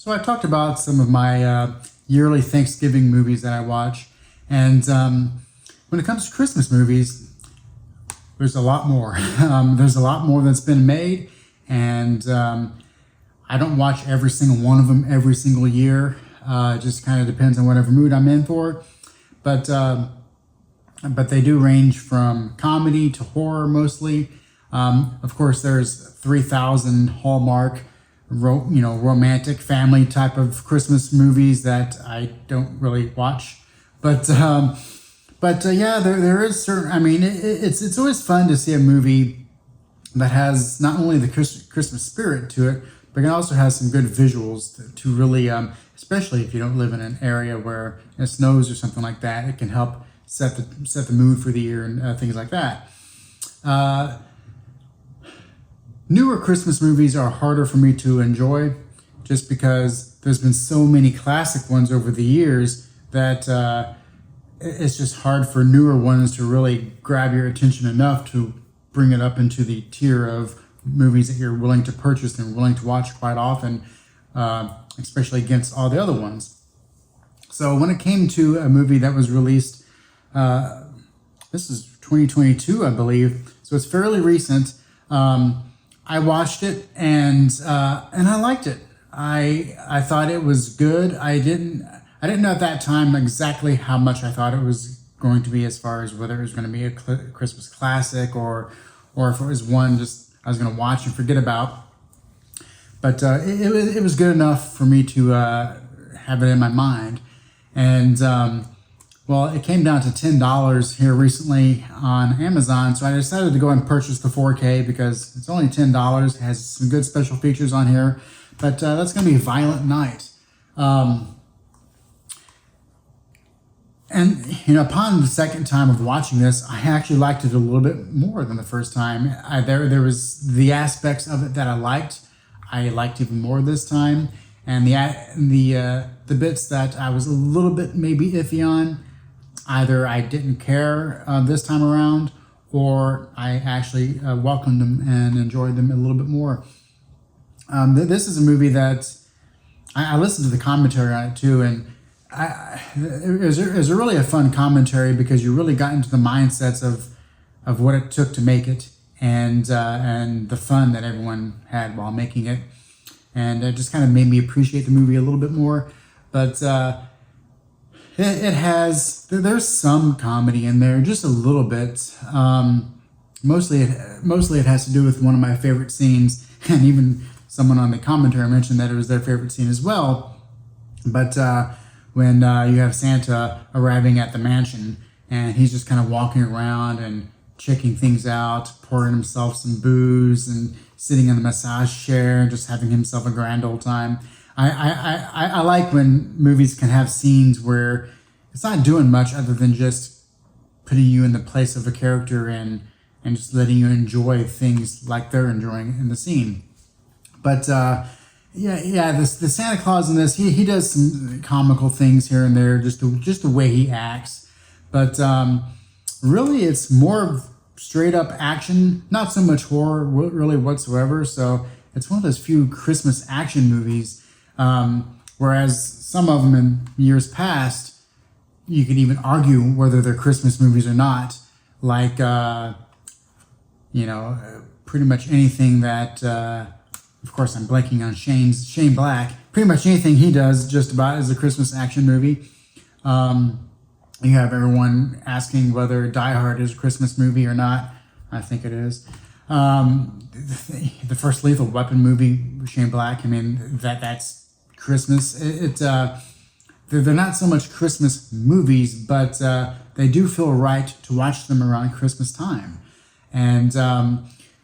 So I talked about some of my yearly Thanksgiving movies that I watch, and when it comes to Christmas movies, there's a lot more. There's a lot more that's been made, and I don't watch every single one of them every single year. It just kind of depends on whatever mood I'm in for, but they do range from comedy to horror mostly. Of course, there's 3,000 Hallmark romantic family type of Christmas movies that I don't really watch. But yeah, there is certain. I mean, it's always fun to see a movie that has not only the Christmas spirit to it, but it also has some good visuals to really, especially if you don't live in an area where it snows or something like that. It can help set the mood for the year and things like that. Newer Christmas movies are harder for me to enjoy just because there's been so many classic ones over the years that it's just hard for newer ones to really grab your attention enough to bring it up into the tier of movies that you're willing to purchase and willing to watch quite often, especially against all the other ones. So when it came to a movie that was released, this is 2022, I believe, so it's fairly recent. I watched it and I liked it. I thought it was good. I didn't know at that time exactly how much I thought it was going to be as far as whether it was going to be a Christmas classic or if it was one just I was going to watch and forget about. But it was good enough for me to have it in my mind. And well, it came down to $10 here recently on Amazon, so I decided to go and purchase the 4K because it's only $10. It has some good special features on here, but that's going to be Violent Night. And upon the second time of watching this, I actually liked it a little bit more than the first time. There was the aspects of it that I liked even more this time, and the bits that I was a little bit maybe iffy on. Either I didn't care this time around, or I actually welcomed them and enjoyed them a little bit more. This is a movie that I listened to the commentary on it too, and it was a really a fun commentary because you really got into the mindsets of what it took to make it, and the fun that everyone had while making it, and it just kind of made me appreciate the movie a little bit more. But there's some comedy in there, just a little bit. Mostly it has to do with one of my favorite scenes, and even someone on the commentary mentioned that it was their favorite scene as well. But when you have Santa arriving at the mansion, and he's just kind of walking around and checking things out, pouring himself some booze and sitting in the massage chair and just having himself a grand old time. I like when movies can have scenes where it's not doing much other than just putting you in the place of a character and just letting you enjoy things like they're enjoying in the scene. But the Santa Claus in this, he does some comical things here and there, just the way he acts. But really, it's more of straight up action, not so much horror really whatsoever. So it's one of those few Christmas action movies. Whereas some of them in years past, you could even argue whether they're Christmas movies or not. Like, pretty much anything that, of course, I'm blanking on Shane Black. Pretty much anything he does just about is a Christmas action movie. You have everyone asking whether Die Hard is a Christmas movie or not. I think it is. The first Lethal Weapon movie, Shane Black, I mean, that's Christmas. They're not so much Christmas movies, but they do feel right to watch them around Christmas time. And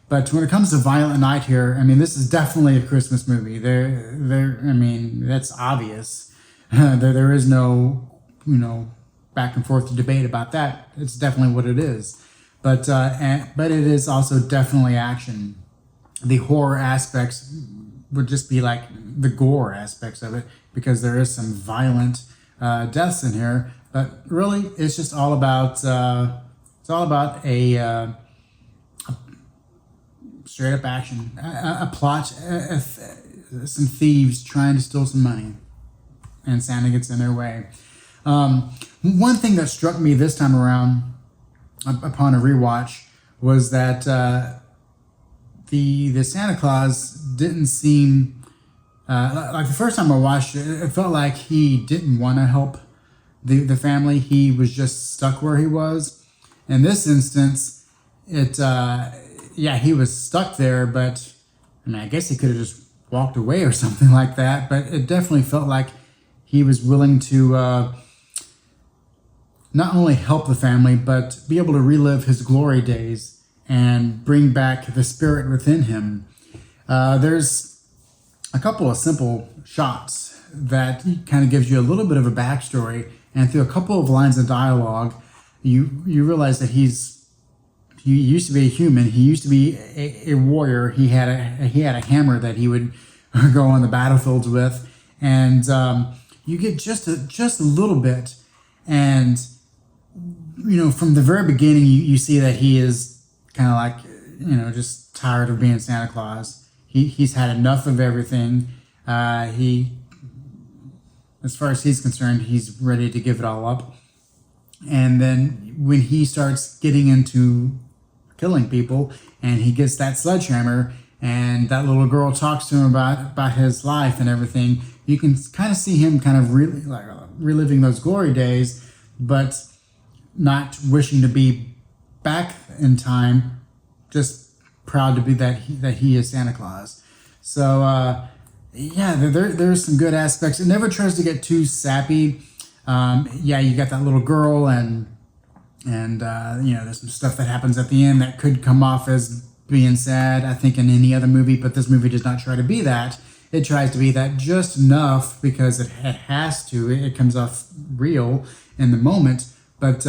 but when it comes to Violent Night here, I mean, this is definitely a Christmas movie. I mean, that's obvious. There is no, back and forth debate about that. It's definitely what it is. But it is also definitely action. The horror aspects would just be like the gore aspects of it, because there is some violent deaths in here. But really, it's just all about a straight up action, a plot, some thieves trying to steal some money, and Santa gets in their way. One thing that struck me this time around, upon a rewatch, was that the Santa Claus didn't seem like the first time I watched it. It felt like he didn't want to help the family. He was just stuck where he was. In this instance, he was stuck there, but I mean, I guess he could have just walked away or something like that. But it definitely felt like he was willing to not only help the family, but be able to relive his glory days and bring back the spirit within him. There's a couple of simple shots that kind of gives you a little bit of a backstory, and through a couple of lines of dialogue, you realize that he used to be a human. He used to be a warrior. He had a hammer that he would go on the battlefields with, and you get just a little bit, and from the very beginning, you see that he is kind of like, just tired of being Santa Claus. He's had enough of everything. As far as he's concerned, he's ready to give it all up. And then when he starts getting into killing people, and he gets that sledgehammer, and that little girl talks to him about his life and everything, you can kind of see him kind of really reliving those glory days, but not wishing to be back in time, just proud to be that he is Santa Claus. So there's some good aspects. It never tries to get too sappy. You got that little girl, and there's some stuff that happens at the end that could come off as being sad, I think, in any other movie, but this movie does not try to be that. It tries to be that just enough because it has to. It comes off real in the moment, but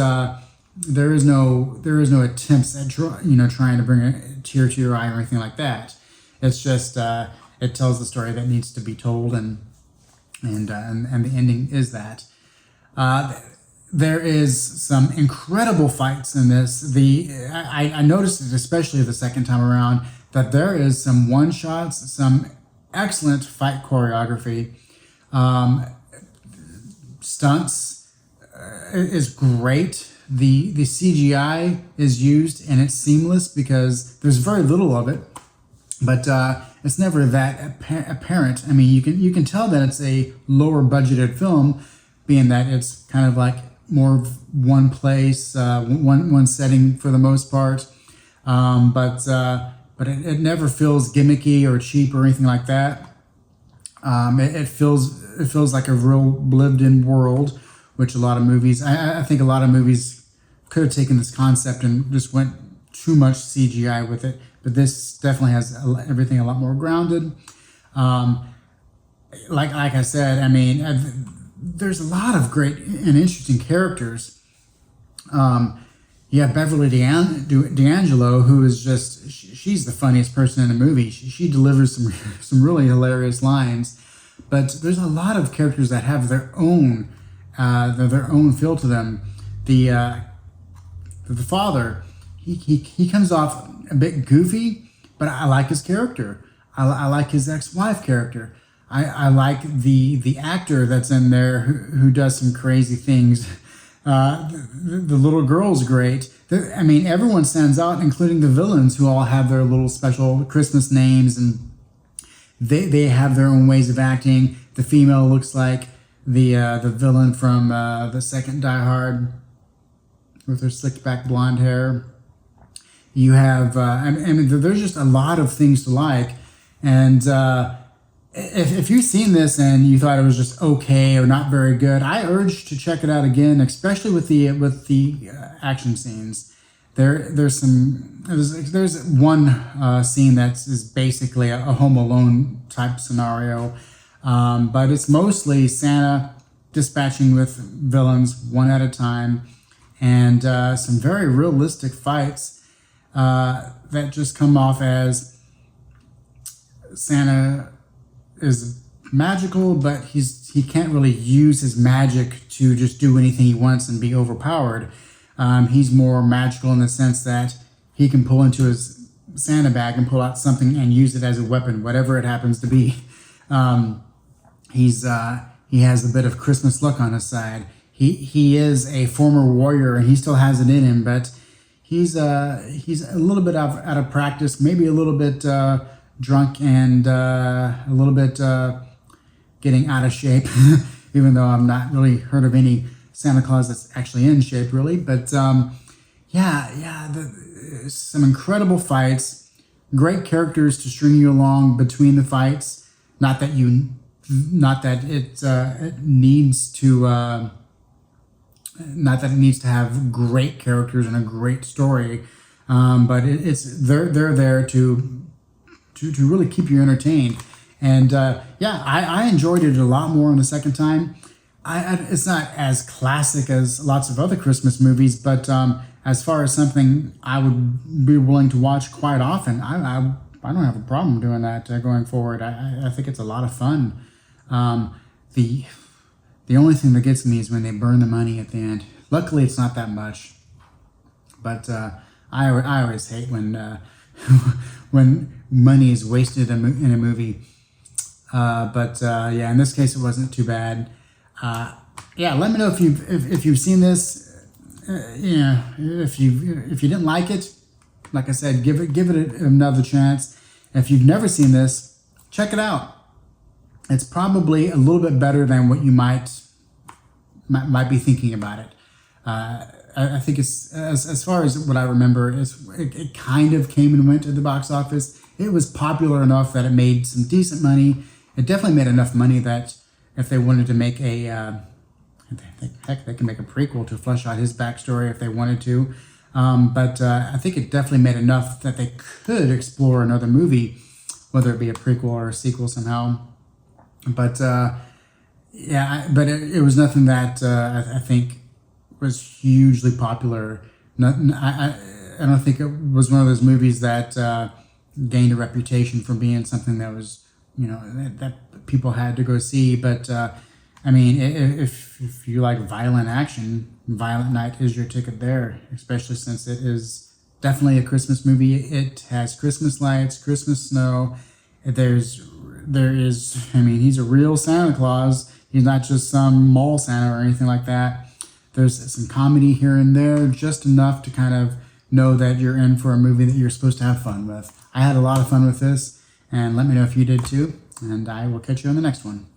there is no attempts at trying to bring a tear to your eye or anything like that. It's just it tells the story that needs to be told, and the ending is that. There is some incredible fights in this. I noticed it, especially the second time around, that there is some one-shots, some excellent fight choreography. Stunts is great. The CGI is used, and it's seamless because there's very little of it, but it's never that apparent. I mean, you can tell that it's a lower budgeted film, being that it's kind of like more of one place, one setting for the most part, but it never feels gimmicky or cheap or anything like that. It feels like a real lived-in world, which a lot of movies. I think a lot of movies could have taken this concept and just went too much CGI with it, but this definitely has everything a lot more grounded. Like I said, I mean, there's a lot of great and interesting characters. You have Beverly D'Angelo, who is she's the funniest person in the movie. She delivers some really hilarious lines, but there's a lot of characters that have their own feel to them. The father, he comes off a bit goofy, but I like his character. I like his ex-wife character. I like the actor that's in there who does some crazy things. The little girl's great. I mean, everyone stands out, including the villains, who all have their little special Christmas names, and they have their own ways of acting. The female looks like the villain from the second Die Hard, with her slicked back blonde hair. You have, I mean, there's just a lot of things to like, and if you've seen this and you thought it was just okay or not very good, I urge to check it out again, especially with the action scenes. There's one scene that is basically a Home Alone type scenario, but it's mostly Santa dispatching with villains one at a time, and some very realistic fights that just come off as Santa is magical, but he can't really use his magic to just do anything he wants and be overpowered. He's more magical in the sense that he can pull into his Santa bag and pull out something and use it as a weapon, whatever it happens to be. He has a bit of Christmas look on his side. He is a former warrior and he still has it in him, but he's a little bit out of practice, maybe a little bit drunk and a little bit getting out of shape. Even though I'm not really heard of any Santa Claus that's actually in shape, really. But some incredible fights, great characters to string you along between the fights. Not that it needs to. Not that it needs to have great characters and a great story, but they're there to really keep you entertained. And I enjoyed it a lot more on the second time. It's not as classic as lots of other Christmas movies, but as far as something I would be willing to watch quite often, I don't have a problem doing that going forward. I think it's a lot of fun. The only thing that gets me is when they burn the money at the end. Luckily, it's not that much, but I always hate when when money is wasted in a movie. In this case, it wasn't too bad. Let me know if you've seen this. If you didn't like it, like I said, give it another chance. If you've never seen this, check it out. It's probably a little bit better than what you might be thinking about it. I think it's as far as what I remember, it kind of came and went to the box office. It was popular enough that it made some decent money. It definitely made enough money that if they wanted to make they can make a prequel to flesh out his backstory if they wanted to. I think it definitely made enough that they could explore another movie, whether it be a prequel or a sequel somehow. But it was nothing that I think was hugely popular. I don't think it was one of those movies that gained a reputation for being something that was, that people had to go see. But if you like violent action, Violent Night is your ticket there, especially since it is definitely a Christmas movie. It has Christmas lights, Christmas snow. He's a real Santa Claus. He's not just some mall Santa or anything like that. There's some comedy here and there, just enough to kind of know that you're in for a movie that you're supposed to have fun with. I had a lot of fun with this, and let me know if you did too, and I will catch you on the next one.